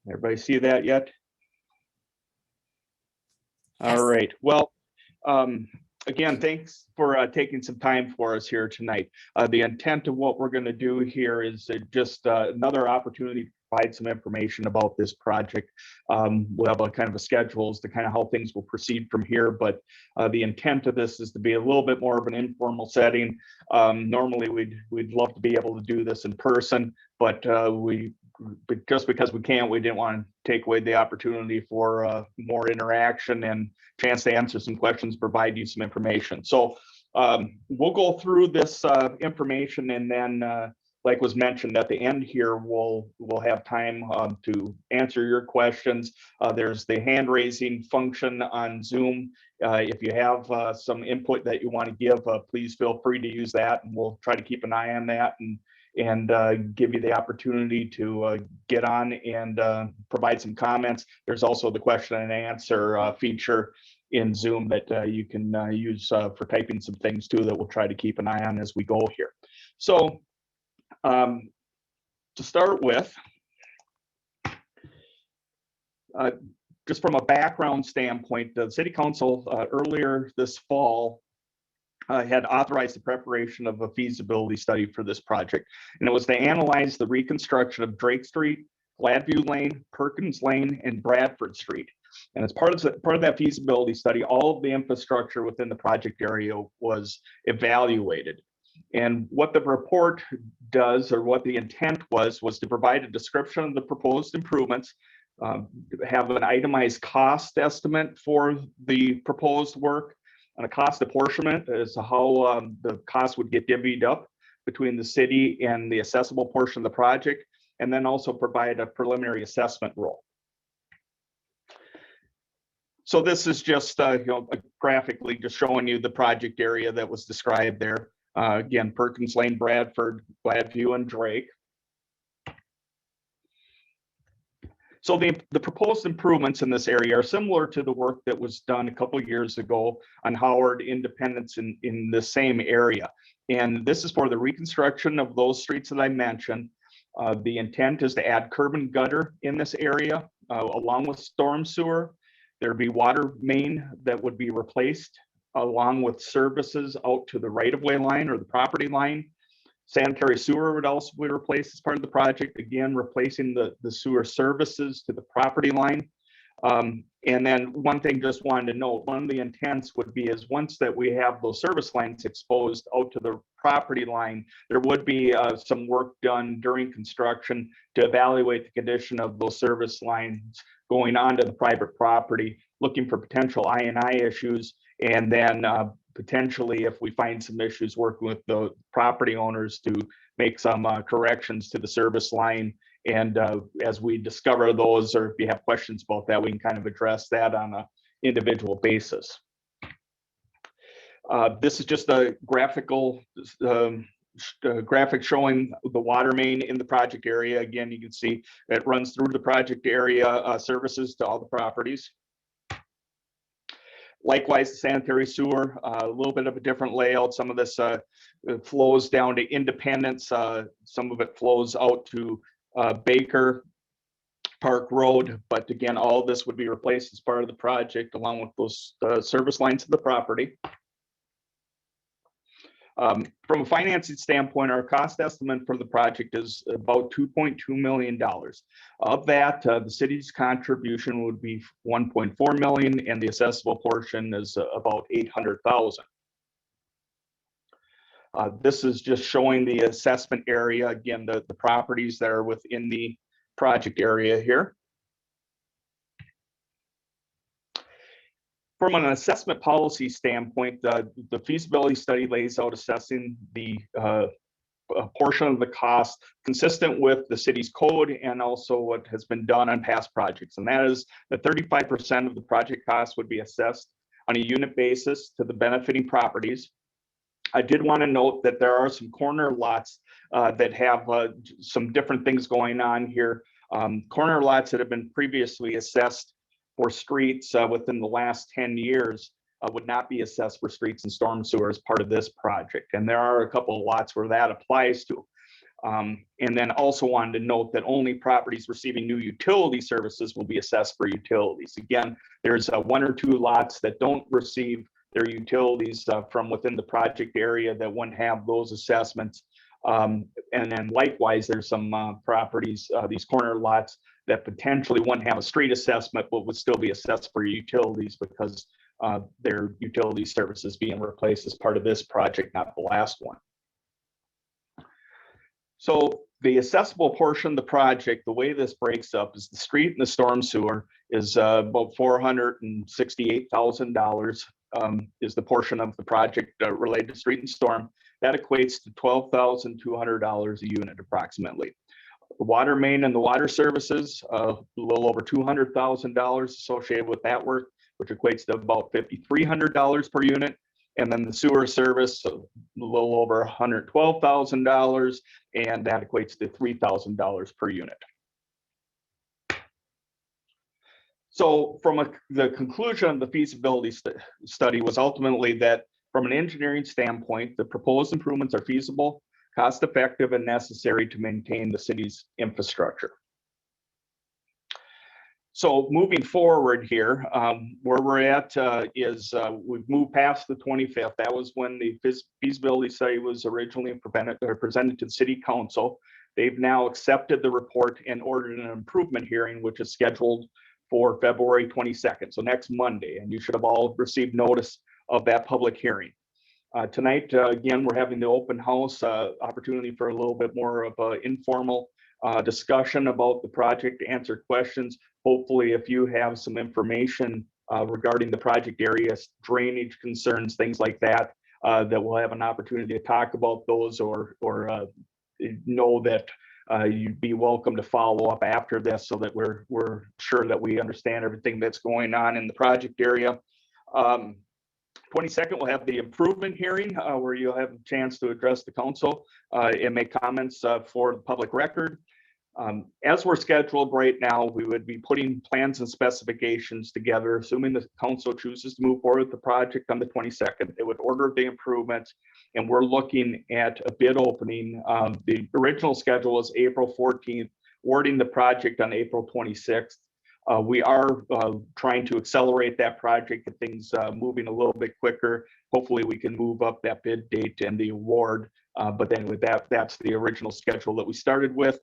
Everybody see that yet? Yes. All right. Well, again, thanks for taking some time for us here tonight. The intent of what we're going to do here is just another opportunity to provide some information about this project. We'll have a kind of a schedule as to kind of how things will proceed from here, but the intent of this is to be a little bit more of an informal setting. Normally, we'd love to be able to do this in person, but just because we can't, we didn't want to take away the opportunity for more interaction and chance to answer some questions, provide you some information. So we'll go through this information, and then like was mentioned at the end here, we'll have time to answer your questions. There's the hand raising function on Zoom. If you have some input that you want to give, please feel free to use that, and we'll try to keep an eye on that and give you the opportunity to get on and provide some comments. There's also the question and answer feature in Zoom that you can use for typing some things too, that we'll try to keep an eye on as we go here. So to start with, just from a background standpoint, the City Council earlier this fall had authorized the preparation of a feasibility study for this project, and it was to analyze the reconstruction of Drake Street, Gladview Lane, Perkins Lane, and Bradford Street. And as part of that feasibility study, all of the infrastructure within the project area was evaluated. And what the report does, or what the intent was to provide a description of the proposed improvements, have an itemized cost estimate for the proposed work, and a cost apportionment as to how the cost would get divvied up between the city and the accessible portion of the project, and then also provide a preliminary assessment rule. So this is just graphically just showing you the project area that was described there. Again, Perkins Lane, Bradford, Gladview, and Drake. So the proposed improvements in this area are similar to the work that was done a couple of years ago on Howard, Independence in the same area. And this is for the reconstruction of those streets that I mentioned. The intent is to add curb and gutter in this area, along with storm sewer. There'd be water main that would be replaced, along with services out to the right-of-way line or the property line. Sanitary sewer would also be replaced as part of the project, again, replacing the sewer services to the property line. And then one thing just wanted to note, one of the intents would be is once that we have those service lines exposed out to the property line, there would be some work done during construction to evaluate the condition of those service lines going onto the private property, looking for potential I&I issues, and then potentially, if we find some issues, working with the property owners to make some corrections to the service line. And as we discover those, or if you have questions about that, we can kind of address that on an individual basis. This is just a graphical graphic showing the water main in the project area. Again, you can see it runs through the project area, services to all the properties. Likewise, the sanitary sewer, a little bit of a different layout. Some of this flows down to Independence. Some of it flows out to Baker Park Road. But again, all this would be replaced as part of the project, along with those service lines to the property. From a financing standpoint, our cost estimate for the project is about $2.2 million. Of that, the city's contribution would be $1.4 million, and the accessible portion is about $800,000. This is just showing the assessment area. Again, the properties that are within the project area here. From an assessment policy standpoint, the feasibility study lays out assessing the portion of the cost consistent with the city's code and also what has been done on past projects. And that is that 35% of the project cost would be assessed on a unit basis to the benefiting properties. I did want to note that there are some corner lots that have some different things going on here. Corner lots that have been previously assessed for streets within the last 10 years would not be assessed for streets and storm sewer as part of this project. And there are a couple of lots where that applies to. And then also wanted to note that only properties receiving new utility services will be assessed for utilities. Again, there's 1 or 2 lots that don't receive their utilities from within the project area that wouldn't have those assessments. And then likewise, there's some properties, these corner lots that potentially wouldn't have a street assessment, but would still be assessed for utilities because their utility services being replaced as part of this project, not the last one. So the accessible portion of the project, the way this breaks up is the street and the storm sewer is about $468,000 is the portion of the project related to street and storm. That equates to $12,200 a unit approximately. The water main and the water services, a little over $200,000 associated with that work, which equates to about $5,300 per unit. And then the sewer service, a little over $112,000, and that equates to $3,000 per unit. So from the conclusion of the feasibility study was ultimately that from an engineering standpoint, the proposed improvements are feasible, cost effective, and necessary to maintain the city's infrastructure. So moving forward here, where we're at is we've moved past the 25th. That was when the feasibility study was originally presented to the city council. They've now accepted the report and ordered an improvement hearing, which is scheduled for February 22nd, so next Monday, and you should have all received notice of that public hearing. Tonight, again, we're having the open house opportunity for a little bit more of an informal discussion about the project, answer questions. Hopefully, if you have some information regarding the project area, drainage concerns, things like that, that we'll have an opportunity to talk about those or know that you'd be welcome to follow up after this so that we're sure that we understand everything that's going on in the project area. 22nd, we'll have the improvement hearing where you'll have a chance to address the council and make comments for the public record. As we're scheduled right now, we would be putting plans and specifications together, assuming the council chooses to move forward with the project on the 22nd. It would order the improvements, and we're looking at a bid opening. The original schedule is April 14th, awarding the project on April 26th. We are trying to accelerate that project, get things moving a little bit quicker. Hopefully we can move up that bid date and the award, but then with that's the original schedule that we started with.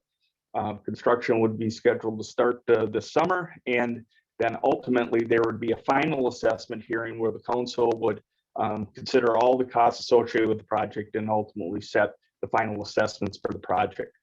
Construction would be scheduled to start this summer, and then ultimately there would be a final assessment hearing where the council would consider all the costs associated with the project and ultimately set the final assessments for the project.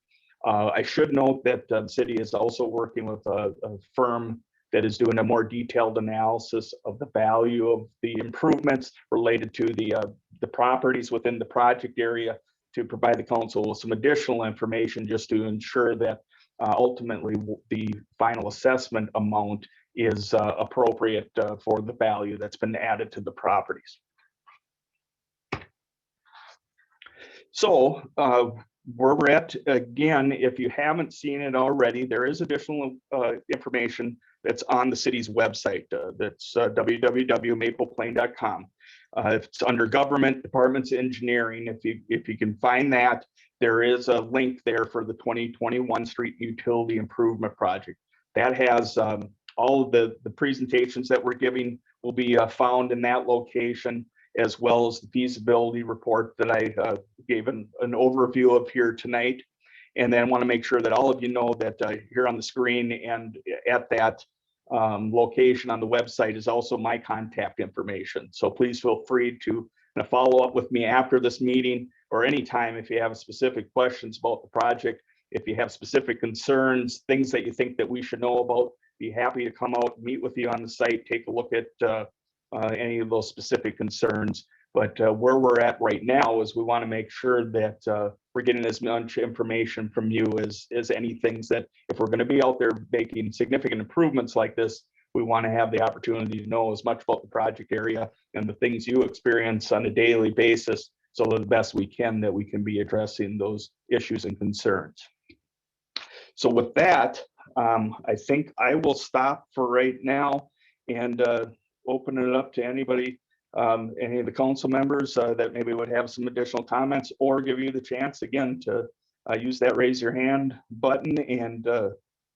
I should note that the city is also working with a firm that is doing a more detailed analysis of the value of the improvements related to the properties within the project area to provide the council with some additional information just to ensure that ultimately the final assessment amount is appropriate for the value that's been added to the properties. So where we're at, again, if you haven't seen it already, there is additional information that's on the city's website. That's www.mapleplain.com. It's under Government Departments Engineering. If you can find that, there is a link there for the 2021 Street Utility Improvement Project. That has all of the presentations that we're giving will be found in that location, as well as the feasibility report that I gave an overview of here tonight. And then want to make sure that all of you know that here on the screen and at that location on the website is also my contact information. So please feel free to follow up with me after this meeting or anytime if you have specific questions about the project. If you have specific concerns, things that you think that we should know about, be happy to come out, meet with you on the site, take a look at any of those specific concerns. But where we're at right now is we want to make sure that we're getting as much information from you as anything that if we're going to be out there making significant improvements like this, we want to have the opportunity to know as much about the project area and the things you experience on a daily basis so that the best we can that we can be addressing those issues and concerns. So with that, I think I will stop for right now and open it up to anybody, any of the council members that maybe would have some additional comments or give you the chance again to use that raise your hand button, and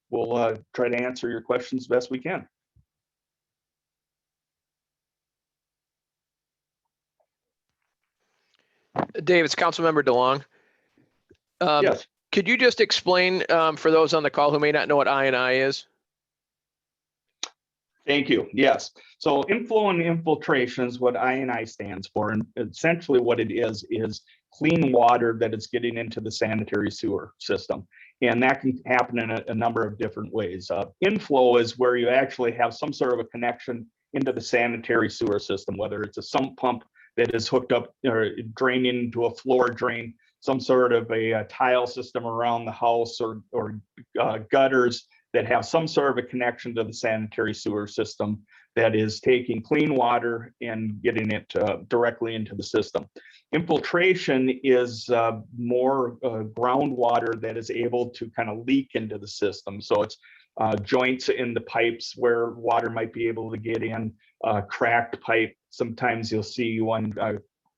we'll try to answer your questions best we can. Dave, it's Councilmember DeLong. Yes. Could you just explain for those on the call who may not know what I&I is? Thank you. Yes. So inflow and infiltration is what I&I stands for. And essentially what it is clean water that is getting into the sanitary sewer system. And that can happen in a number of different ways. Inflow is where you actually have some sort of a connection into the sanitary sewer system, whether it's a sump pump that is hooked up or draining into a floor drain, some sort of a tile system around the house, or gutters that have some sort of a connection to the sanitary sewer system that is taking clean water and getting it directly into the system. Infiltration is more groundwater that is able to kind of leak into the system. So it's joints in the pipes where water might be able to get in, cracked pipe. Sometimes you'll see when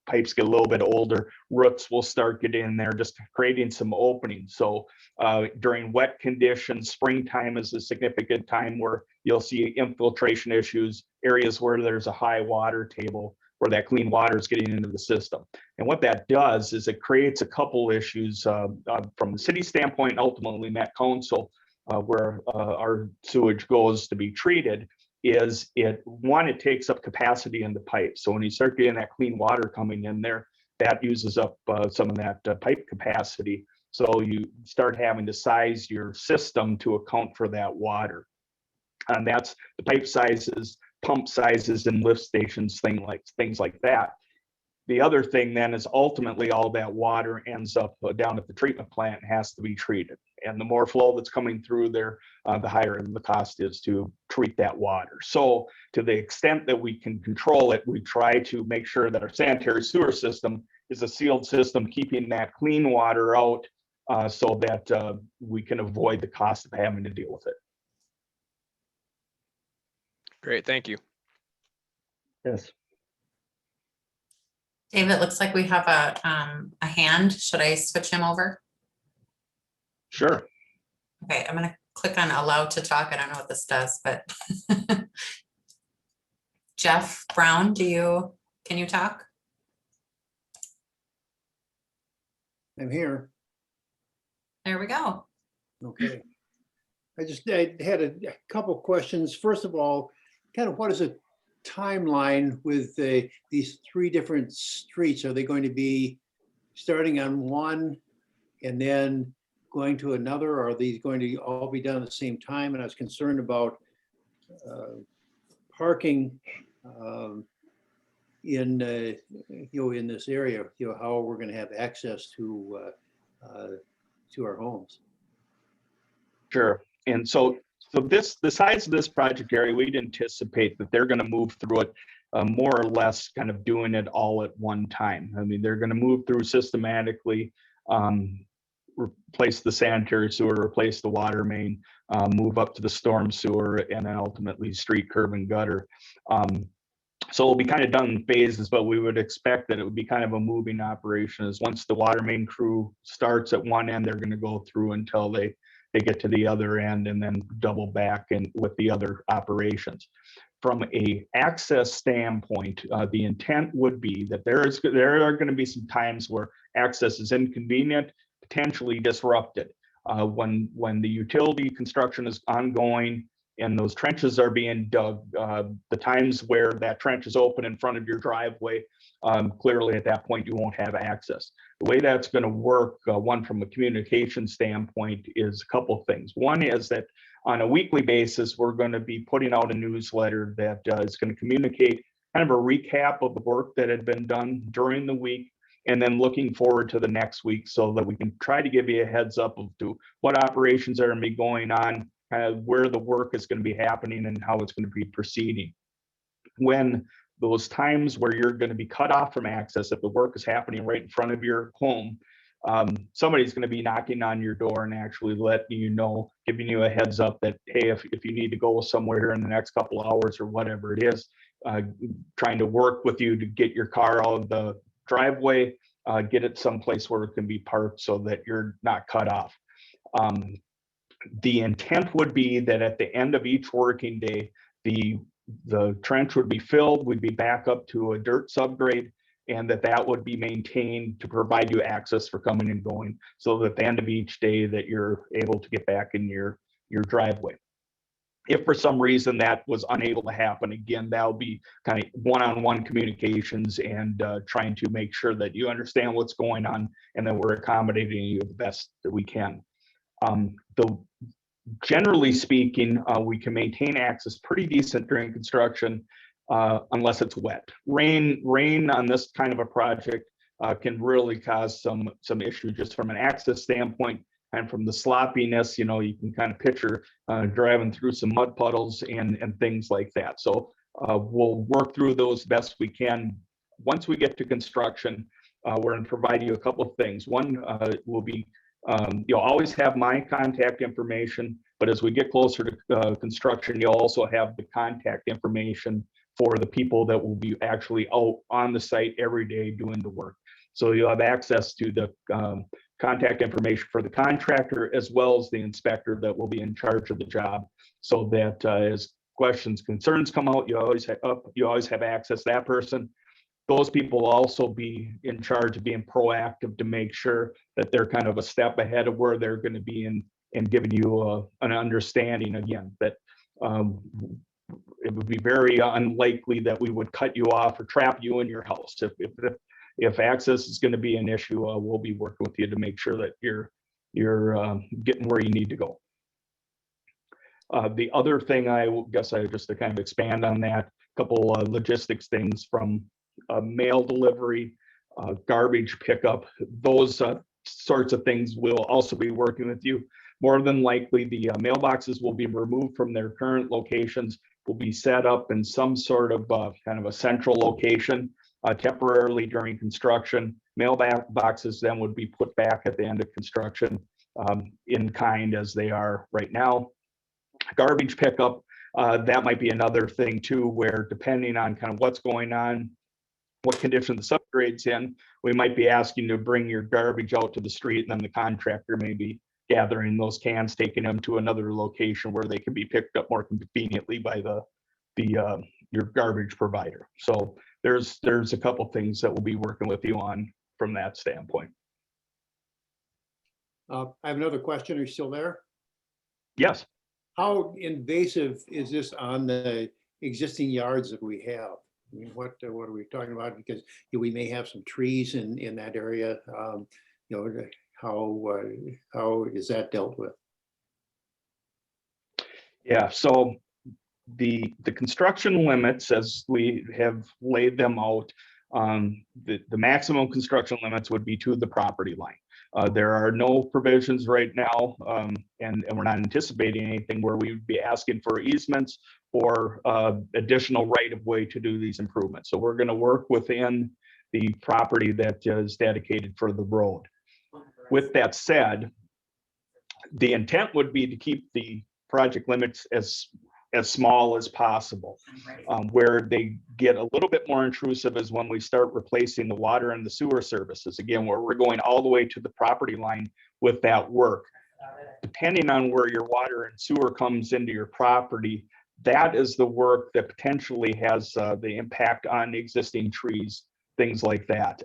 pipes get a little bit older, roots will start getting in there, just creating some openings. So during wet conditions, springtime is a significant time where you'll see infiltration issues, areas where there's a high water table where that clean water is getting into the system. And what that does is it creates a couple issues from the city standpoint, ultimately Met Council, where our sewage goes to be treated, is it takes up capacity in the pipe. So when you start getting that clean water coming in there, that uses up some of that pipe capacity. So you start having to size your system to account for that water. And that's the pipe sizes, pump sizes, and lift stations, things like that. The other thing then is ultimately all that water ends up down at the treatment plant and has to be treated. And the more flow that's coming through there, the higher the cost is to treat that water. So to the extent that we can control it, we try to make sure that our sanitary sewer system is a sealed system, keeping that clean water out so that we can avoid the cost of having to deal with it. Great, thank you. Yes. Dave, it looks like we have a hand. Should I switch him over? Sure. Okay, I'm gonna click on allow to talk. I don't know what this does, but Jeff Brown, can you talk? I'm here. There we go. Okay. I had a couple questions. First of all, kind of what is a timeline with these three different streets? Are they going to be starting on one and then going to another? Or are these going to all be done at the same time? And I was concerned about parking in this area. How we're going to have access to our homes. Sure. And so the size of this project area, we'd anticipate that they're going to move through it more or less kind of doing it all at one time. I mean, they're going to move through systematically, replace the sanitary sewer, replace the water main, move up to the storm sewer, and then ultimately street, curb, and gutter. So it'll be kind of done in phases, but we would expect that it would be kind of a moving operation. As once the water main crew starts at one end, they're going to go through until they get to the other end and then double back and with the other operations. From a access standpoint, the intent would be that there are going to be some times where access is inconvenient, potentially disrupted. When the utility construction is ongoing and those trenches are being dug, the times where that trench is open in front of your driveway, clearly at that point you won't have access. The way that's going to work, one from a communication standpoint, is a couple of things. One is that on a weekly basis, we're going to be putting out a newsletter that is going to communicate kind of a recap of the work that had been done during the week, and then looking forward to the next week so that we can try to give you a heads up of what operations are going to be going on, kind of where the work is going to be happening and how it's going to be proceeding. When those times where you're going to be cut off from access, if the work is happening right in front of your home, somebody's going to be knocking on your door and actually letting you know, giving you a heads up that, hey, if you need to go somewhere in the next couple of hours or whatever it is, trying to work with you to get your car out of the driveway get it someplace where it can be parked so that you're not cut off. The intent would be that at the end of each working day, the trench would be filled, we'd be back up to a dirt subgrade, and that would be maintained to provide you access for coming and going, so that at the end of each day that you're able to get back in your driveway. If for some reason that was unable to happen, again, that'll be kind of one-on-one communications and trying to make sure that you understand what's going on and that we're accommodating you the best that we can. Generally speaking, we can maintain access pretty decent during construction unless it's wet. Rain on this kind of a project can really cause some issue just from an access standpoint. And from the sloppiness, you can kind of picture driving through some mud puddles and things like that. So we'll work through those best we can. Once we get to construction, we're going to provide you a couple of things. One will be, you'll always have my contact information, but as we get closer to construction, you'll also have the contact information for the people that will be actually out on the site every day doing the work. So you'll have access to the contact information for the contractor as well as the inspector that will be in charge of the job, so that as questions, concerns come out, you always have access to that person. Those people will also be in charge of being proactive to make sure that they're kind of a step ahead of where they're going to be and giving you an understanding again that it would be very unlikely that we would cut you off or trap you in your house. If access is going to be an issue, we'll be working with you to make sure that you're getting where you need to go. The other thing, I guess just to kind of expand on that, a couple logistics things from mail delivery, garbage pickup, those sorts of things will also be working with you. More than likely, the mailboxes will be removed from their current locations, will be set up in some sort of kind of a central location temporarily during construction. Mailboxes then would be put back at the end of construction in kind as they are right now. Garbage pickup, that might be another thing too, where depending on kind of what's going on, what condition the subgrade's in, we might be asking to bring your garbage out to the street, and then the contractor may be gathering those cans, taking them to another location where they can be picked up more conveniently by your garbage provider. So there's a couple things that we'll be working with you on from that standpoint. I have another question. Are you still there? Yes. How invasive is this on the existing yards that we have? I mean, what are we talking about? Because we may have some trees in that area. How is that dealt with? Yeah, so the construction limits, as we have laid them out, the maximum construction limits would be to the property line. There are no provisions right now, and we're not anticipating anything where we would be asking for easements or additional right of way to do these improvements. So we're going to work within the property that is dedicated for the road. With that said, the intent would be to keep the project limits as small as possible. Where they get a little bit more intrusive is when we start replacing the water and the sewer services. Again, where we're going all the way to the property line with that work. Depending on where your water and sewer comes into your property, that is the work that potentially has the impact on existing trees, things like that.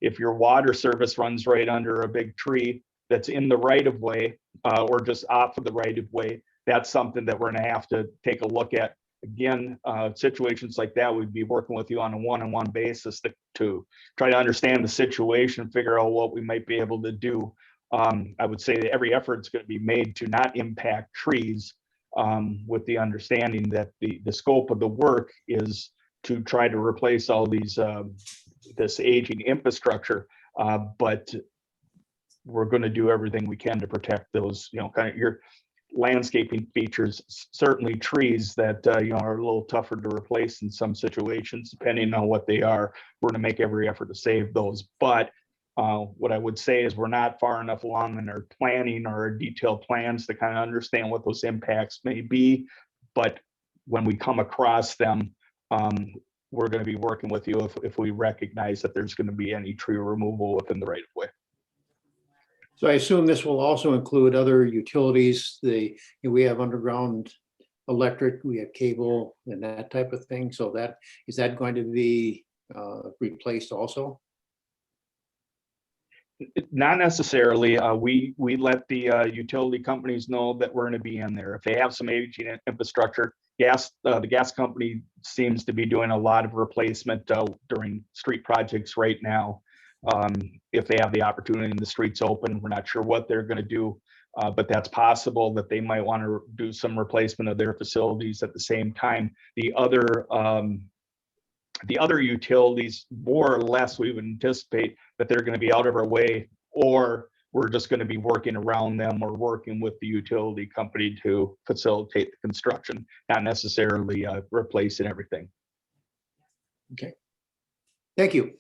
If your water service runs right under a big tree that's in the right of way or just off of the right of way, that's something that we're going to have to take a look at. Again, situations like that, we'd be working with you on a one-on-one basis to try to understand the situation, figure out what we might be able to do. I would say that every effort is going to be made to not impact trees, with the understanding that the scope of the work is to try to replace all these this aging infrastructure, but we're going to do everything we can to protect those, kind of your landscaping features. Certainly trees that are a little tougher to replace in some situations, depending on what they are. We're going to make every effort to save those. But what I would say is we're not far enough along in our planning or our detailed plans to kind of understand what those impacts may be. But when we come across them, we're going to be working with you if we recognize that there's going to be any tree removal within the right of way. So I assume this will also include other utilities. We have underground electric, we have cable and that type of thing. So is that going to be replaced also? Not necessarily. We let the utility companies know that we're going to be in there. If they have some aging infrastructure, the gas company seems to be doing a lot of replacement during street projects right now. If they have the opportunity and the streets open, we're not sure what they're going to do, but that's possible that they might want to do some replacement of their facilities at the same time. The other utilities, more or less, we would anticipate that they're going to be out of our way, or we're just going to be working around them or working with the utility company to facilitate the construction, not necessarily replacing everything. Okay. Thank you.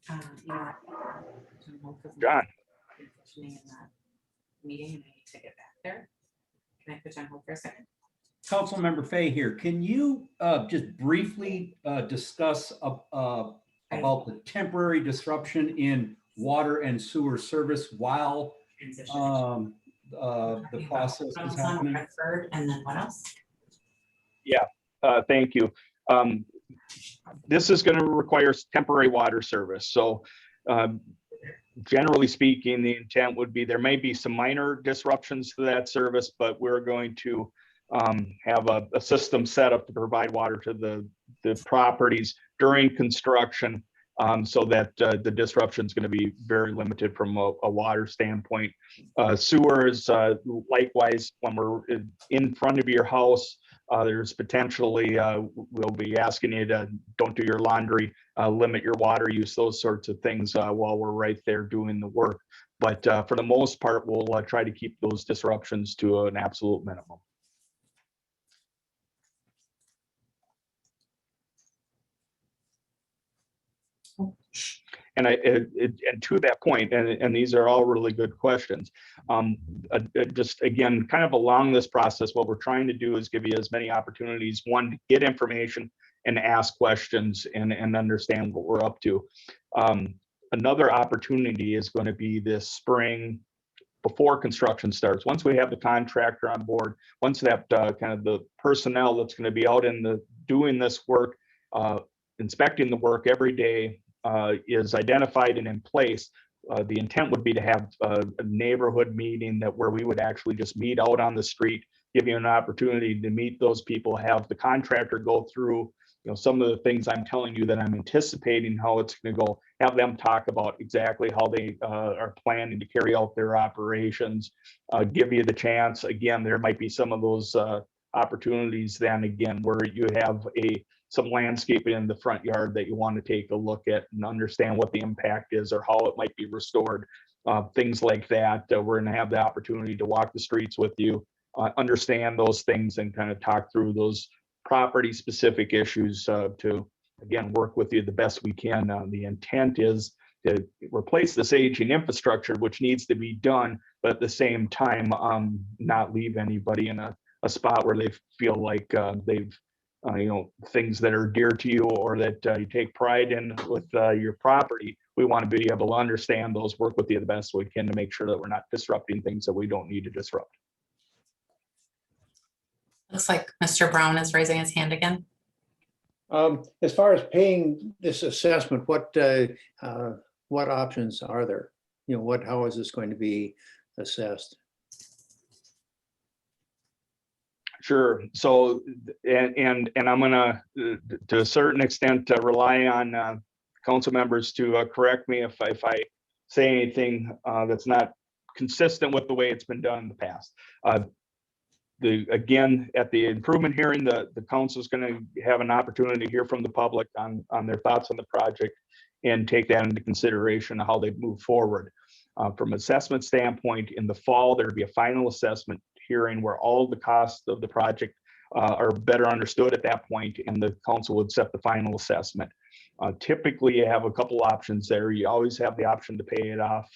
You know what? John. Functioning in that meeting, and I need to get back there. Can I put you on hold for a second? Councilmember Fay here. Can you just briefly discuss about the temporary disruption in water and sewer service while Transition. the process is Robinson, happening? Redford, and then what else? Thank you. This is going to require temporary water service. So generally speaking, the intent would be there may be some minor disruptions to that service, but we're going to have a system set up to provide water to the properties during construction, so that the disruption is going to be very limited from a water standpoint. Sewer is likewise, when we're in front of your house, there's potentially, we'll be asking you to don't do your laundry, limit your water use, those sorts of things while we're right there doing the work. But for the most part, we'll try to keep those disruptions to an absolute minimum. And and to that point, and these are all really good questions. Just again, kind of along this process, what we're trying to do is give you as many opportunities, one, to get information and ask questions and understand what we're up to. Another opportunity is going to be this spring before construction starts. Once we have the contractor on board, once that kind of the personnel that's going to be out in doing this work, inspecting the work every day, is identified and in place, the intent would be to have a neighborhood meeting where we would actually just meet out on the street, give you an opportunity to meet those people, have the contractor go through, some of the things I'm telling you that I'm anticipating how it's going to go, have them talk about exactly how they are planning to carry out their operations, give you the chance. Again, there might be some of those opportunities then again where you have some landscaping in the front yard that you want to take a look at and understand what the impact is or how it might be restored. Things like that. We're going to have the opportunity to walk the streets with you, understand those things and kind of talk through those property specific issues to, again, work with you the best we can. The intent is to replace this aging infrastructure, which needs to be done, but at the same time, not leave anybody in a spot where they feel like they've things that are dear to you or that you take pride in with your property. We want to be able to understand those, work with you the best we can to make sure that we're not disrupting things that we don't need to disrupt. Looks like Mr. Brown is raising his hand again. As far as paying this assessment, what options are there? How is this going to be assessed? Sure. So, and I'm gonna, to a certain extent, rely on council members to correct me if I say anything that's not consistent with the way it's been done in the past. Again, at the improvement hearing, the council is going to have an opportunity to hear from the public on their thoughts on the project and take that into consideration of how they move forward. From assessment standpoint, in the fall, there'd be a final assessment hearing where all the costs of the project are better understood at that point, and the council would set the final assessment. Typically, you have a couple options there. You always have the option to pay it off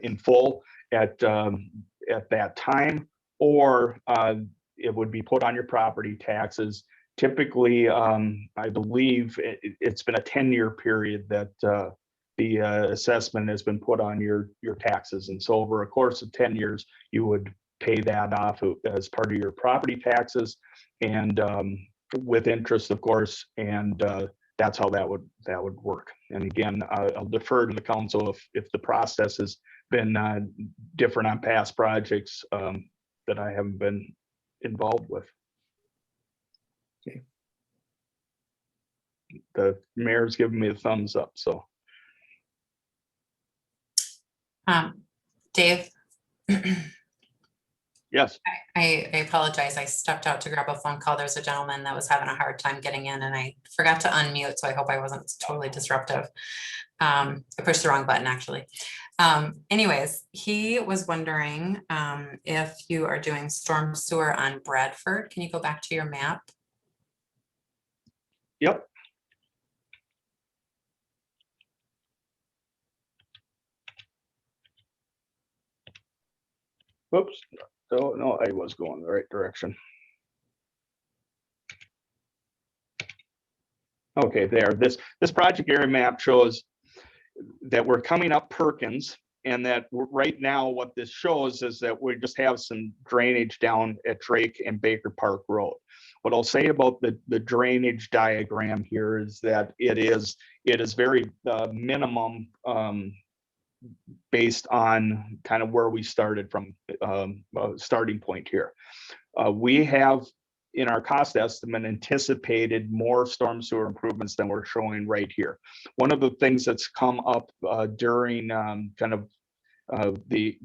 in full at at that time, or it would be put on your property taxes. Typically, I believe it's been a 10-year period that the assessment has been put on your taxes. And so over a course of 10 years, you would pay that off as part of your property taxes, and with interest, of course, and that's how that would work. And again, I'll defer to the council if the process has been different on past projects that I haven't been involved with. Okay. The mayor's giving me a thumbs up, so. Dave, Yes. I apologize. I stepped out to grab a phone call. There's a gentleman that was having a hard time getting in and I forgot to unmute, so I hope I wasn't totally disruptive. I pushed the wrong button, actually. Anyways, he was wondering if you are doing storm sewer on Bradford. Can you go back to your map? Yep. Whoops. So no, I was going the right direction. Okay, there. This project area map shows that we're coming up Perkins, and that right now what this shows is that we just have some drainage down at Drake and Baker Park Road. What I'll say about the drainage diagram here is that it is very minimum based on kind of where we started from, starting point here. We have in our cost estimate anticipated more storm sewer improvements than we're showing right here. One of the things that's come up during kind of the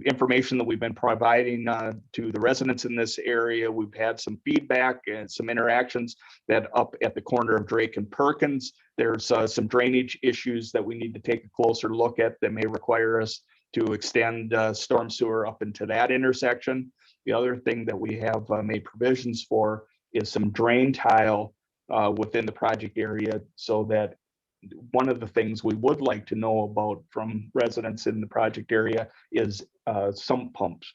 information that we've been providing to the residents in this area, we've had some feedback and some interactions that up at the corner of Drake and Perkins, there's some drainage issues that we need to take a closer look at that may require us to extend storm sewer up into that intersection. The other thing that we have made provisions for is some drain tile within the project area, so that one of the things we would like to know about from residents in the project area is sump pumps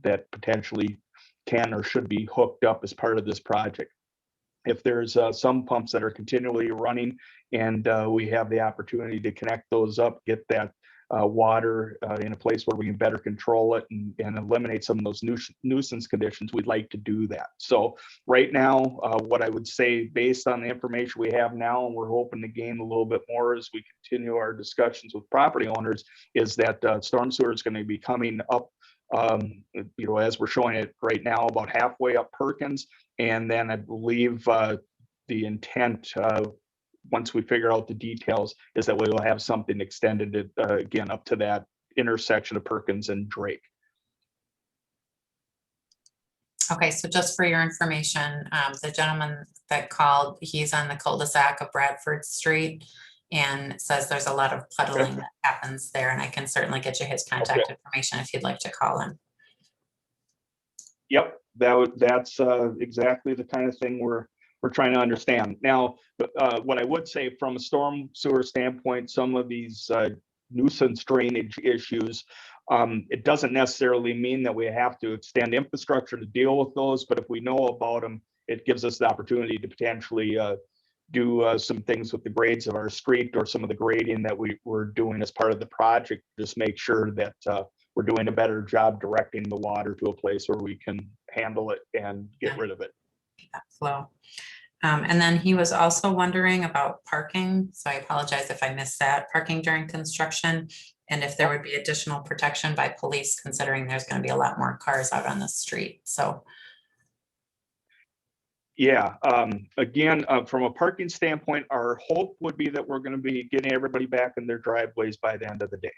that potentially can or should be hooked up as part of this project. If there's some pumps that are continually running and we have the opportunity to connect those up, get that water in a place where we can better control it and eliminate some of those nuisance conditions, we'd like to do that. So right now, what I would say based on the information we have now, and we're hoping to gain a little bit more as we continue our discussions with property owners, is that storm sewer is going to be coming up, as we're showing it right now, about halfway up Perkins. And then I believe the intent, once we figure out the details, is that we will have something extended again up to that intersection of Perkins and Drake. Okay, so just for your information, the gentleman that called, he's on the cul-de-sac of Bradford Street and says there's a lot of puddling that happens there, and I can certainly get you his contact information if you'd like to call him. Yep, that's exactly the kind of thing we're trying to understand. Now, what I would say from a storm sewer standpoint, some of these nuisance drainage issues, it doesn't necessarily mean that we have to extend infrastructure to deal with those, but if we know about them, it gives us the opportunity to potentially do some things with the grades of our street or some of the grading that we're doing as part of the project. Just make sure that we're doing a better job directing the water to a place where we can handle it and get rid of it. That flow. And then he was also wondering about parking. So I apologize if I missed that. Parking during construction, and if there would be additional protection by police, considering there's going to be a lot more cars out on the street. So. Yeah, again, from a parking standpoint, our hope would be that we're going to be getting everybody back in their driveways by the end of the day.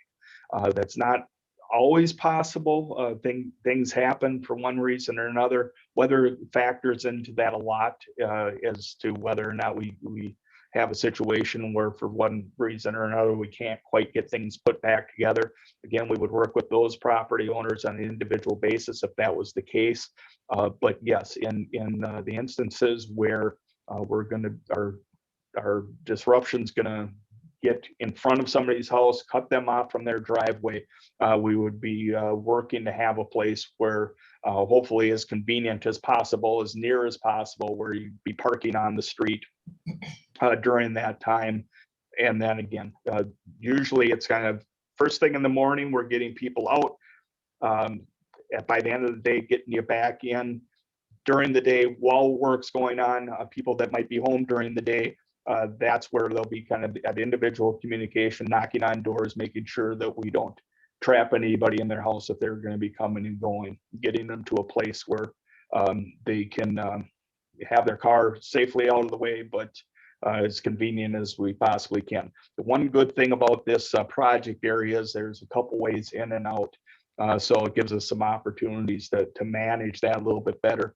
That's not always possible. Things happen for one reason or another. Weather factors into that a lot as to whether or not we have a situation where for one reason or another we can't quite get things put back together. Again, we would work with those property owners on an individual basis if that was the case. But yes, in the instances where our disruption's gonna get in front of somebody's house, cut them off from their driveway. We would be working to have a place where hopefully as convenient as possible, as near as possible, where you'd be parking on the street during that time. And then again, usually it's kind of first thing in the morning, we're getting people out. By the end of the day, getting you back in. During the day, while work's going on, people that might be home during the day, that's where there'll be kind of that individual communication, knocking on doors, making sure that we don't trap anybody in their house if they're going to be coming and going, getting them to a place where they can have their car safely out of the way, but as convenient as we possibly can. The one good thing about this project area is there's a couple ways in and out. So it gives us some opportunities to manage that a little bit better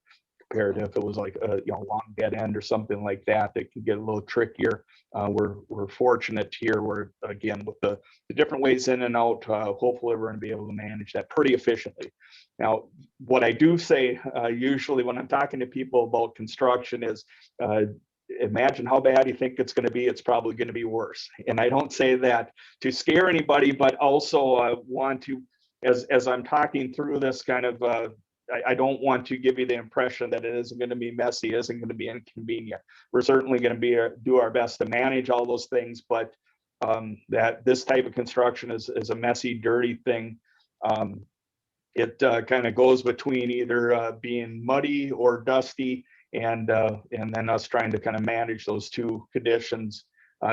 compared to if it was like a long dead end or something like that that could get a little trickier. We're fortunate here where, again, with the different ways in and out, hopefully we're going to be able to manage that pretty efficiently. Now, what I do say usually when I'm talking to people about construction is, imagine how bad you think it's going to be. It's probably going to be worse. And I don't say that to scare anybody, but also want to, as I'm talking through this kind of, I don't want to give you the impression that it isn't going to be messy, isn't going to be inconvenient. We're certainly going to do our best to manage all those things, but that this type of construction is a messy, dirty thing. It kind of goes between either being muddy or dusty, and then us trying to kind of manage those two conditions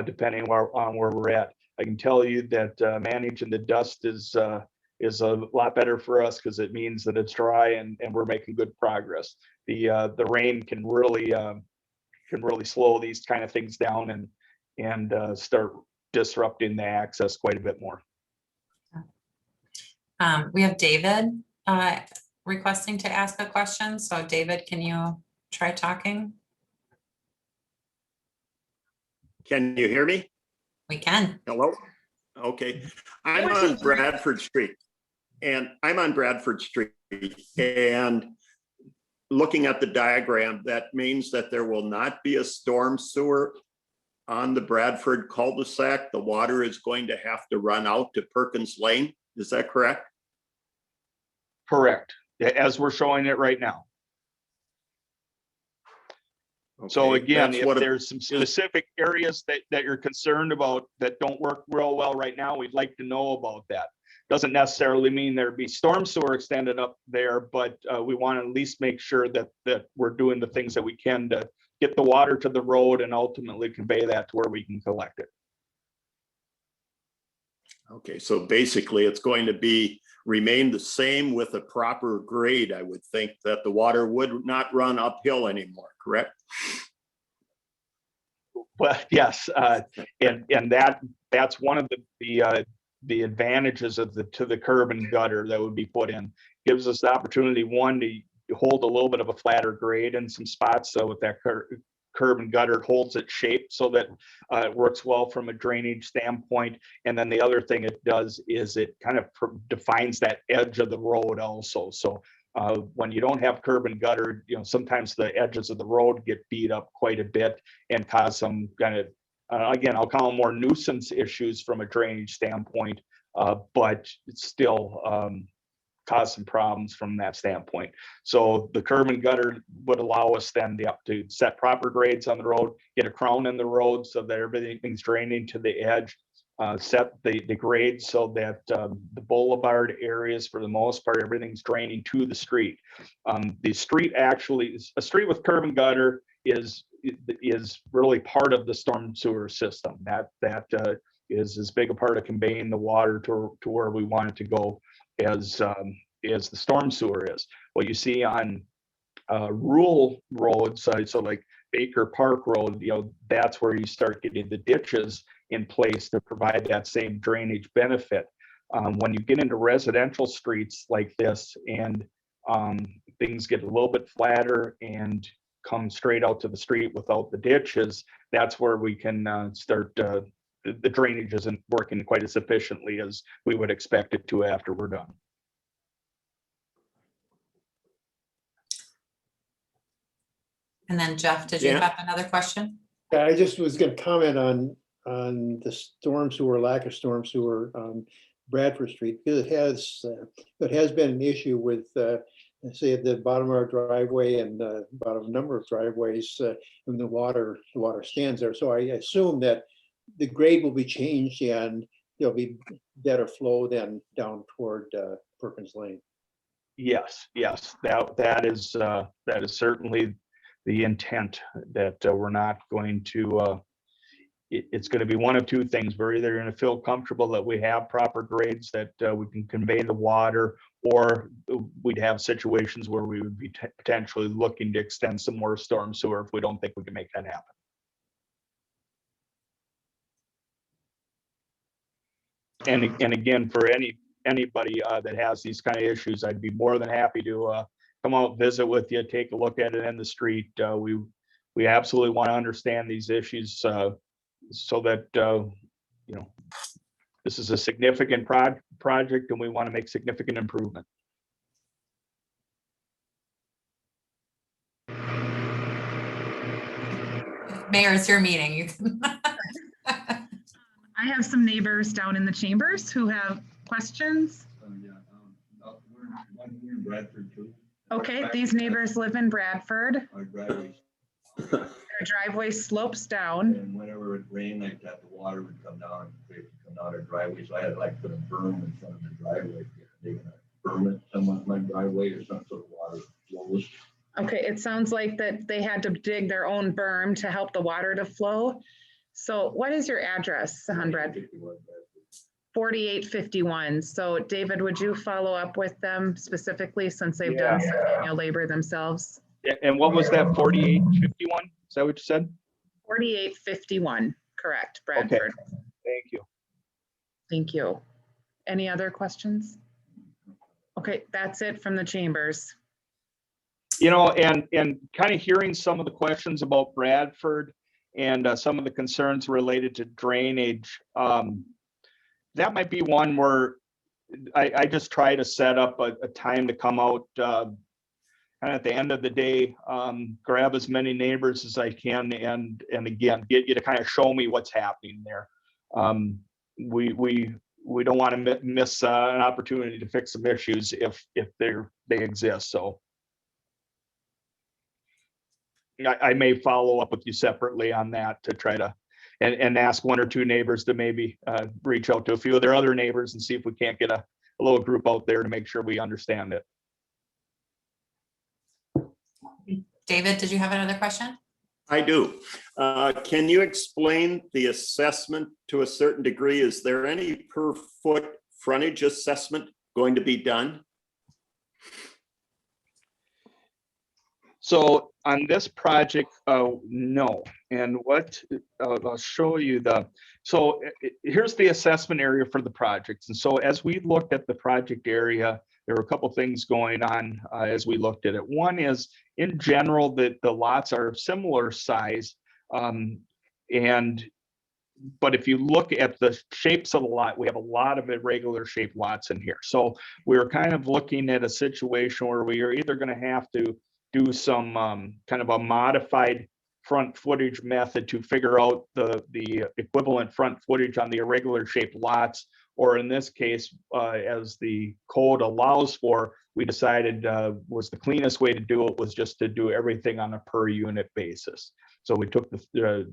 depending on where we're at. I can tell you that managing the dust is a lot better for us because it means that it's dry and we're making good progress. The rain can really slow these kind of things down and start disrupting the access quite a bit more. We have David requesting to ask a question. So David, can you try talking? Can you hear me? We can. Hello? Okay. I'm on Bradford Street. And looking at the diagram, that means that there will not be a storm sewer on the Bradford cul-de-sac. The water is going to have to run out to Perkins Lane. Is that correct? Correct, as we're showing it right now. So Okay, again, that's if what there's some specific areas that you're concerned about that don't work real well right now, we'd like to know about that. Doesn't necessarily mean there'd be storm sewer extended up there, but we want to at least make sure that we're doing the things that we can to get the water to the road and ultimately convey that to where we can collect it. Okay, so basically it's going to remain the same with a proper grade. I would think that the water would not run uphill anymore, correct? Well, yes, and that's one of the advantages of to the curb and gutter that would be put in. Gives us the opportunity, one, to hold a little bit of a flatter grade in some spots, so with that curb and gutter, it holds its shape so that it works well from a drainage standpoint. And then the other thing it does is it kind of defines that edge of the road also. So when you don't have curb and gutter, sometimes the edges of the road get beat up quite a bit and cause some kind of, again, I'll call them more nuisance issues from a drainage standpoint, but it's still cause some problems from that standpoint. So the curb and gutter would allow us then to set proper grades on the road, get a crown in the road so that everything's draining to the edge, set the grade so that the boulevard areas, for the most part, everything's draining to the street. The street actually, a street with curb and gutter is really part of the storm sewer system. That is as big a part of conveying the water to where we want it to go as the storm sewer is. What you see on rural roads, so like Baker Park Road, that's where you start getting the ditches in place to provide that same drainage benefit. When you get into residential streets like this and things get a little bit flatter and come straight out to the street without the ditches, that's where we can start the drainage isn't working quite as efficiently as we would expect it to after we're done. And then Jeff, did you Yeah. have another question? Yeah, I just was going to comment on the storm sewer, lack of storm sewer on Bradford Street, because it has been an issue with, say, at the bottom of our driveway and bottom of a number of driveways, when the water stands there. So I assume that the grade will be changed and there'll be better flow than down toward Perkins Lane. Yes, that is certainly the intent, that we're not going to, it's going to be one of two things. We're either going to feel comfortable that we have proper grades that we can convey the water, or we'd have situations where we would be potentially looking to extend some more storm sewer if we don't think we can make that happen. And again, for anybody that has these kind of issues, I'd be more than happy to come out, visit with you, take a look at it in the street. We absolutely want to understand these issues so that you know, this is a significant project and we want to make significant improvement. Mayor, it's your meeting. You can- I have some neighbors down in the chambers who have questions. We're in Bradford too. Okay, these neighbors live in Bradford. Our driveways, Their driveway slopes down. and whenever it rained like that, the water would come down, come down our driveway, so I had like put a berm in front of the driveway. They're gonna berm it somewhat my driveway or some sort of water flows. Okay, it sounds like that they had to dig their own berm to help the water to flow. So what is your address on Bradford? 4851. So David, would you follow up with them specifically since they've done some manual labor themselves? And what was that, 4851? Is that what you said? 4851, correct, Bradford. Thank you. Thank you. Any other questions? Okay, that's it from the chambers. You know, and kind of hearing some of the questions about Bradford and some of the concerns related to drainage, that might be one where I just try to set up a time to come out kind of at the end of the day, grab as many neighbors as I can, and again, get you to kind of show me what's happening there. We don't want to miss an opportunity to fix some issues if they exist. So I may follow up with you separately on that to try to and ask one or two neighbors to maybe reach out to a few of their other neighbors and see if we can't get a little group out there to make sure we understand it. David, did you have another question? I do. Can you explain the assessment to a certain degree? Is there any per foot frontage assessment going to be done? So on this project, no. And what I'll show you here's the assessment area for the projects. And so as we looked at the project area, there were a couple things going on as we looked at it. One is, in general, that the lots are similar size. But if you look at the shapes of the lot, we have a lot of irregular shaped lots in here. So we were kind of looking at a situation where we are either going to have to do some kind of a modified front footage method to figure out the equivalent front footage on the irregular shaped lots, or in this case, as the code allows for, we decided was the cleanest way to do it was just to do everything on a per unit basis. So we took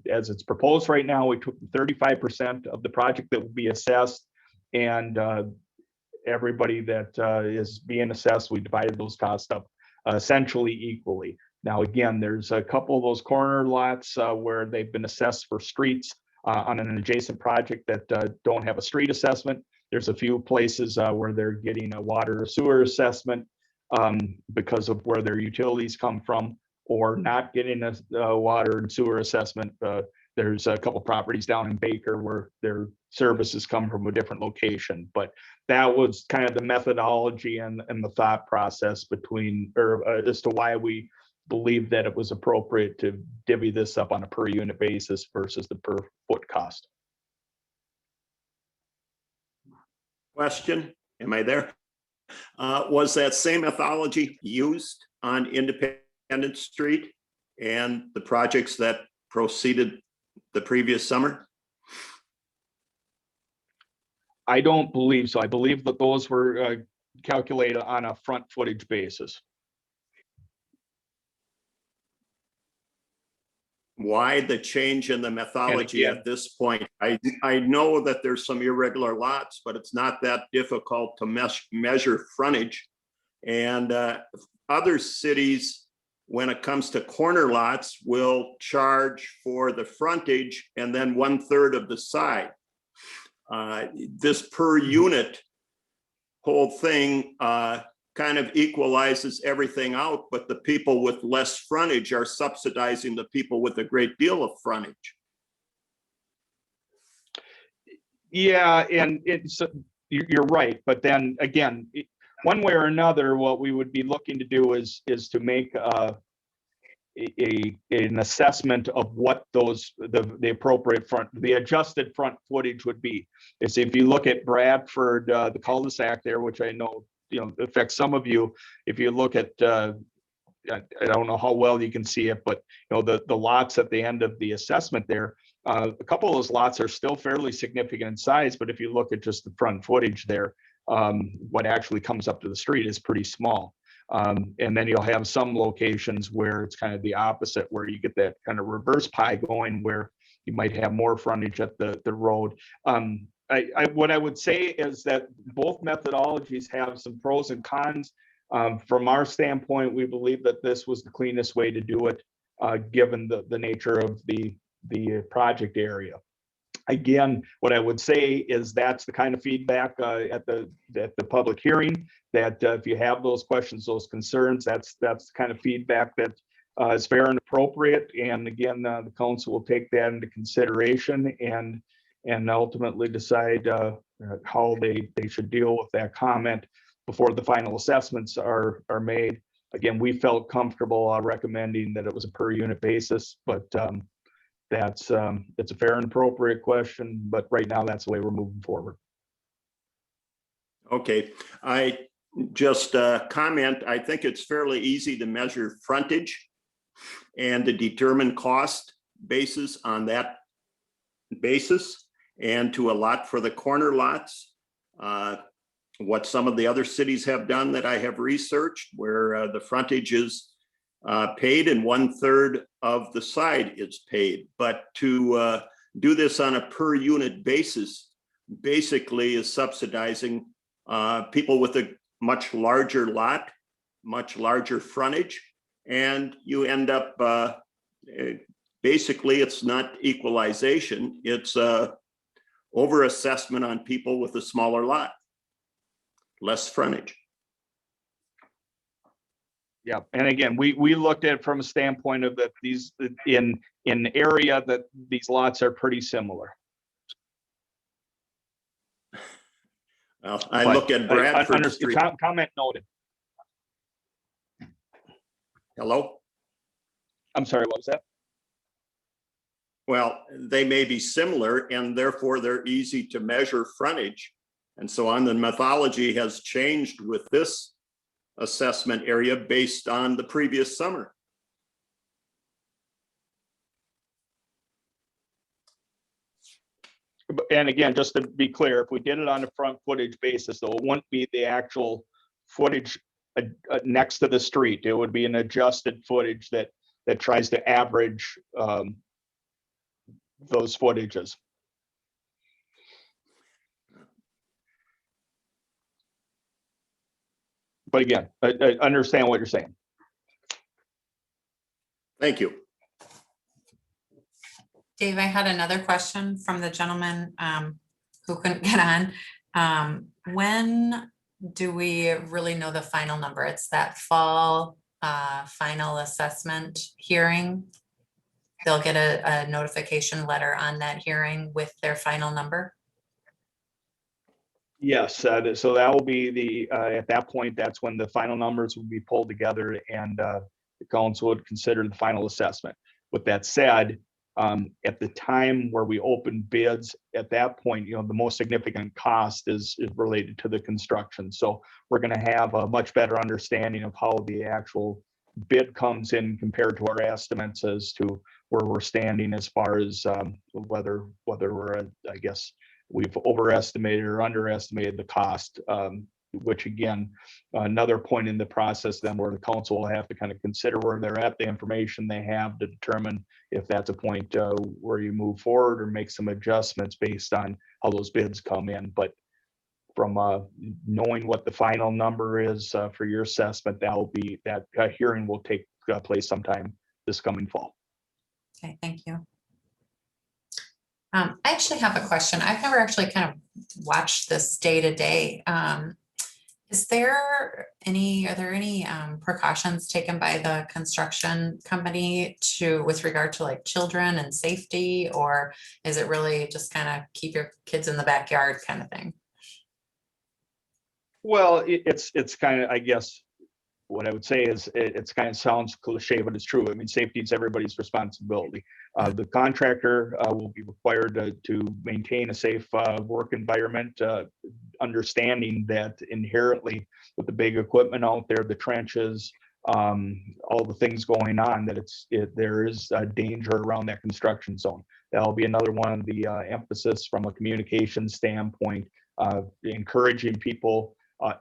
as it's proposed right now, we took the 35% of the project that will be assessed, and everybody that is being assessed, we divided those costs up essentially equally. Now, again, there's a couple of those corner lots where they've been assessed for streets on an adjacent project that don't have a street assessment. There's a few places where they're getting a water or sewer assessment because of where their utilities come from, or not getting a water and sewer assessment. There's a couple properties down in Baker where their services come from a different location. But that was kind of the methodology and the thought process as to why we believe that it was appropriate to divvy this up on a per unit basis versus the per foot cost. Question, am I there? Was that same methodology used on Independence Street and the projects that proceeded the previous summer? I don't believe so. I believe that those were calculated on a front footage basis. Why the change in the methodology again- at this point? I know that there's some irregular lots, but it's not that difficult to measure frontage. And other cities, when it comes to corner lots, will charge for the frontage and then 1/3 of the side. This per unit whole thing kind of equalizes everything out, but the people with less frontage are subsidizing the people with a great deal of frontage. Yeah, and it's, you're right, but then again, one way or another, what we would be looking to do is to make an assessment of what the appropriate the adjusted front footage would be. Is if you look at Bradford, the cul-de-sac there, which I know, affects some of you. If you look at, I don't know how well you can see it, but the lots at the end of the assessment there, a couple of those lots are still fairly significant in size, but if you look at just the front footage there, what actually comes up to the street is pretty small. And then you'll have some locations where it's kind of the opposite, where you get that kind of reverse pie going, where you might have more frontage at the road. What I would say is that both methodologies have some pros and cons. From our standpoint, we believe that this was the cleanest way to do it, given the nature of the project area. Again, what I would say is that's the kind of feedback at the public hearing, that if you have those questions, those concerns, that's the kind of feedback that is fair and appropriate. And again, the council will take that into consideration and ultimately decide how they should deal with that comment before the final assessments are made. Again, we felt comfortable recommending that it was a per unit basis, but it's a fair and appropriate question, but right now that's the way we're moving forward. Okay, I just comment, I think it's fairly easy to measure frontage and to determine cost basis on that basis, and to allot for the corner lots. What some of the other cities have done that I have researched, where the frontage is paid and 1/3 of the side is paid. But to do this on a per unit basis basically is subsidizing people with a much larger lot, much larger frontage, and you end up basically, it's not equalization, it's over assessment on people with a smaller lot, less frontage. Yeah, and again, we looked at it from a standpoint of that these in area that these lots are pretty similar. Well, I But look at Bradford understood. Street. Comment noted. Hello? I'm sorry, what was that? Well, they may be similar and therefore they're easy to measure frontage. And so on, the methodology has changed with this assessment area based on the previous summer. And again, just to be clear, if we did it on a front footage basis, though, it wouldn't be the actual footage next to the street. It would be an adjusted footage that tries to average those footages. But again, I understand what you're saying. Thank you. Dave, I had another question from the gentleman who couldn't get on. When do we really know the final number? It's that fall final assessment hearing. They'll get a notification letter on that hearing with their final number. Yes, so that will be at that point, that's when the final numbers will be pulled together and the council would consider the final assessment. With that said, at the time where we open bids, at that point, the most significant cost is related to the construction. So we're going to have a much better understanding of how the actual bid comes in compared to our estimates as to where we're standing as far as whether we're, I guess, we've overestimated or underestimated the cost, which again, another point in the process then where the council will have to kind of consider where they're at, the information they have to determine if that's a point where you move forward or make some adjustments based on how those bids come in. But from knowing what the final number is for your assessment, that hearing will take place sometime this coming fall. Okay, thank you. I actually have a question. I've never actually kind of watched this day to day. Are there any precautions taken by the construction company with regard to like children and safety, or is it really just kind of keep your kids in the backyard kind of thing? Well, it's kind of, I guess, what I would say is it's kind of sounds cliche, but it's true. I mean, safety is everybody's responsibility. The contractor will be required to maintain a safe work environment, understanding that inherently with the big equipment out there, the trenches, all the things going on, that there is a danger around that construction zone. That'll be another one of the emphasis from a communication standpoint, encouraging people,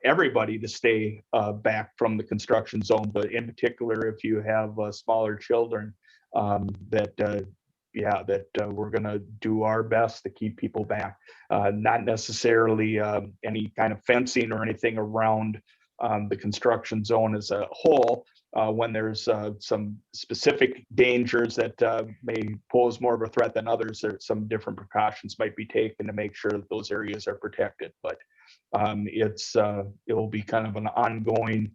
everybody to stay back from the construction zone, but in particular, if you have smaller children, that we're going to do our best to keep people back. Not necessarily any kind of fencing or anything around the construction zone as a whole. When there's some specific dangers that may pose more of a threat than others, some different precautions might be taken to make sure that those areas are protected. But it will be kind of an ongoing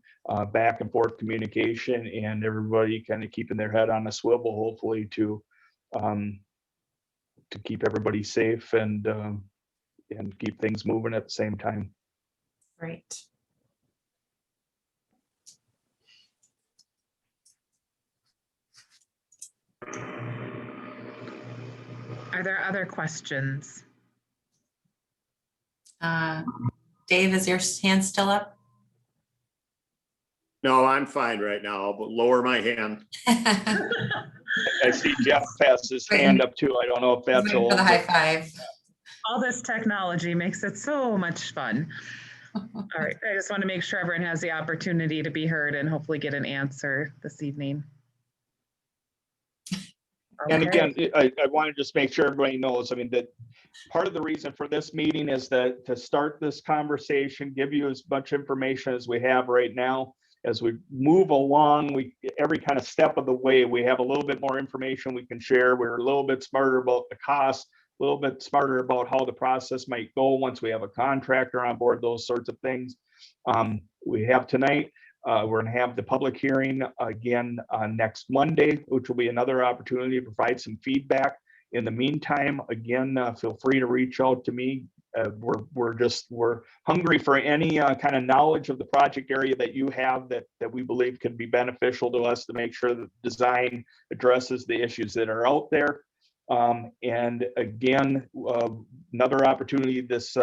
back and forth communication, and everybody kind of keeping their head on a swivel, hopefully to keep everybody safe and keep things moving at the same time. Great. Are there other questions? Dave, is your hand still up? No, I'm fine right now. I'll lower my hand. I see Jeff has his hand up too. I don't know if that's Waiting all. for the high five. All this technology makes it so much fun. All right, I just want to make sure everyone has the opportunity to be heard and hopefully get an answer this evening. And Okay. again, I want to just make sure everybody knows, I mean, that part of the reason for this meeting is that to start this conversation, give you as much information as we have right now. As we move along, every kind of step of the way, we have a little bit more information we can share. We're a little bit smarter about the cost, a little bit smarter about how the process might go once we have a contractor on board, those sorts of things. We have tonight. We're going to have the public hearing again next Monday, which will be another opportunity to provide some feedback. In the meantime, again, feel free to reach out to me. We're hungry for any kind of knowledge of the project area that you have that we believe can be beneficial to us to make sure that design addresses the issues that are out there. And again, another opportunity this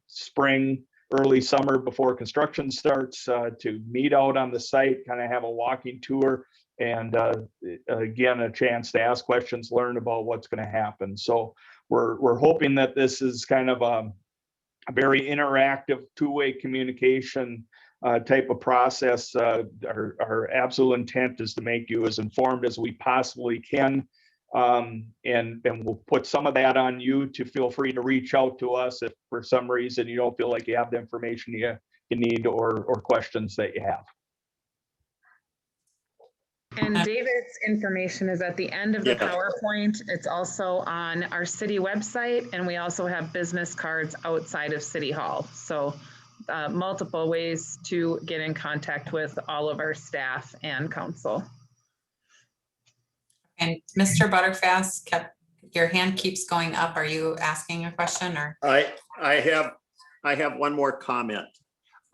spring, early summer before construction starts to meet out on the site, kind of have a walking tour, and again, a chance to ask questions, learn about what's going to happen. So we're hoping that this is kind of a very interactive two-way communication type of process. Our absolute intent is to make you as informed as we possibly can. And we'll put some of that on you to feel free to reach out to us if for some reason you don't feel like you have the information you need or questions that you have. And David's information is at the end of the Yeah. PowerPoint. It's also on our city website, and we also have business cards outside of City Hall. So multiple ways to get in contact with all of our staff and council. And Mr. Butterfast, your hand keeps going up. Are you asking a question or? I have one more comment.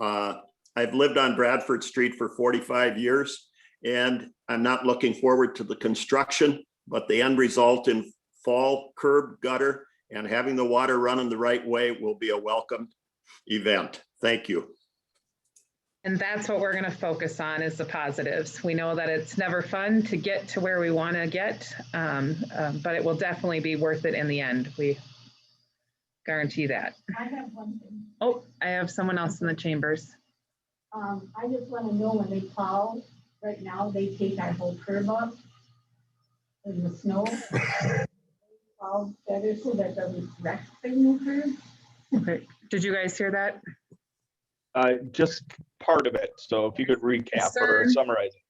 I've lived on Bradford Street for 45 years, and I'm not looking forward to the construction, but the end result in fall curb gutter and having the water running the right way will be a welcome event. Thank you. And that's what we're going to focus on, is the positives. We know that it's never fun to get to where we want to get, but it will definitely be worth it in the end. guarantee that. I have one thing. Oh, I have someone else in the chambers. I just want to know when they plow, right now, they take our whole curb up in the snow. Plow better so that doesn't wreck the new curb. Okay, did you guys hear that? Just part of it. So if you could recap or Concern. summarize it.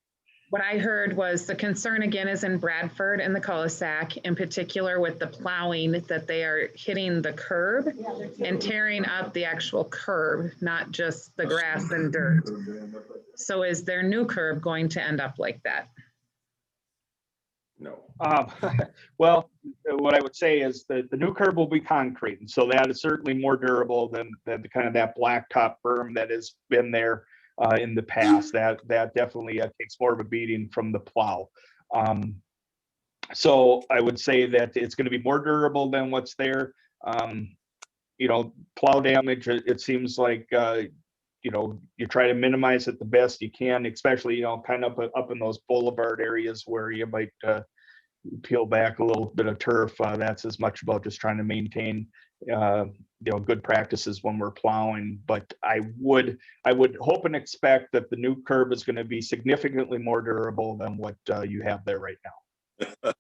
What I heard was the concern again is in Bradford and the cul-de-sac, in particular with the plowing, that they are hitting the curb Yeah, they're and taking- tearing up the actual curb, not just the grass and dirt. So is their new curb going to end up like that? No. Well, what I would say is that the new curb will be concrete, and so that is certainly more durable than the kind of that blacktop berm that has been there in the past. That definitely takes more of a beating from the plow. So I would say that it's going to be more durable than what's there. You know, plow damage, it seems like you know, you try to minimize it the best you can, especially, you know, kind of up in those boulevard areas where you might peel back a little bit of turf. That's as much about just trying to maintain, you know, good practices when we're plowing. But I would hope and expect that the new curb is going to be significantly more durable than what you have there right now.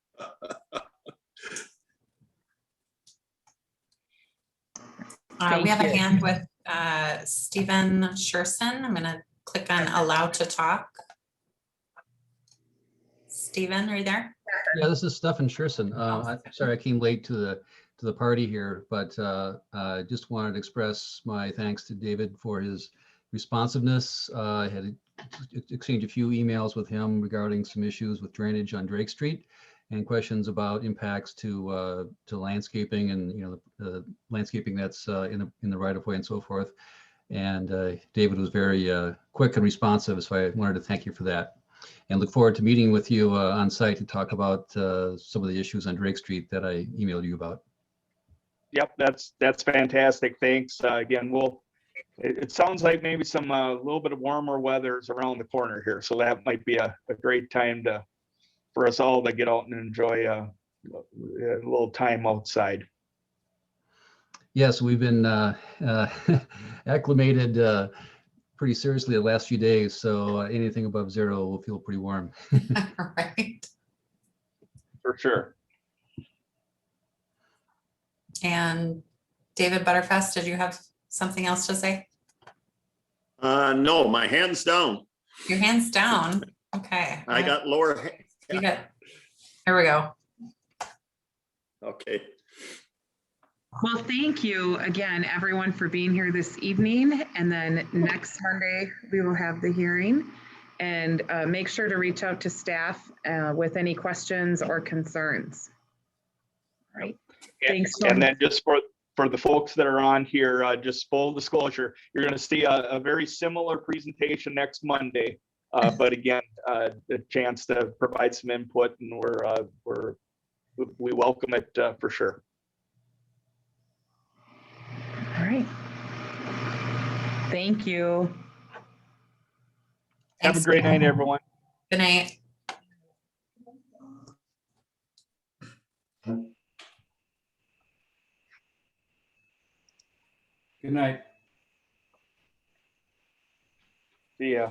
We have a Thank you. hand with Stephen Sherson. I'm gonna click on allow to talk. Stephen, are you there? Yeah, this is Stefan Scherson. Sorry, I came late to the party here, but just wanted to express my thanks to David for his responsiveness. I had exchanged a few emails with him regarding some issues with drainage on Drake Street and questions about impacts to landscaping and, you know, the landscaping that's in the right of way and so forth. And David was very quick and responsive, so I wanted to thank you for that. And look forward to meeting with you on site to talk about some of the issues on Drake Street that I emailed you about. Yep, that's fantastic. Thanks. Again, it sounds like maybe some little bit of warmer weather is around the corner here, so that might be a great time for us all to get out and enjoy a little time outside. Yes, we've been acclimated pretty seriously the last few days, so anything above zero will feel pretty warm. Right. For sure. And David Butterfest, did you have something else to say? No, my hand's down. Your hand's down. Okay. I got lower. You got, here we go. Okay. Well, thank you again, everyone, for being here this evening. And then next Monday, we will have the hearing. And make sure to reach out to staff with any questions or concerns. All right. Thanks so And much. then just for the folks that are on here, just full disclosure, you're going to see a very similar presentation next Monday. But again, a chance to provide some input, and we welcome it for sure. All right. Thank you. Have a Thanks, great Stephen. night, everyone. Good night. Good night. See ya.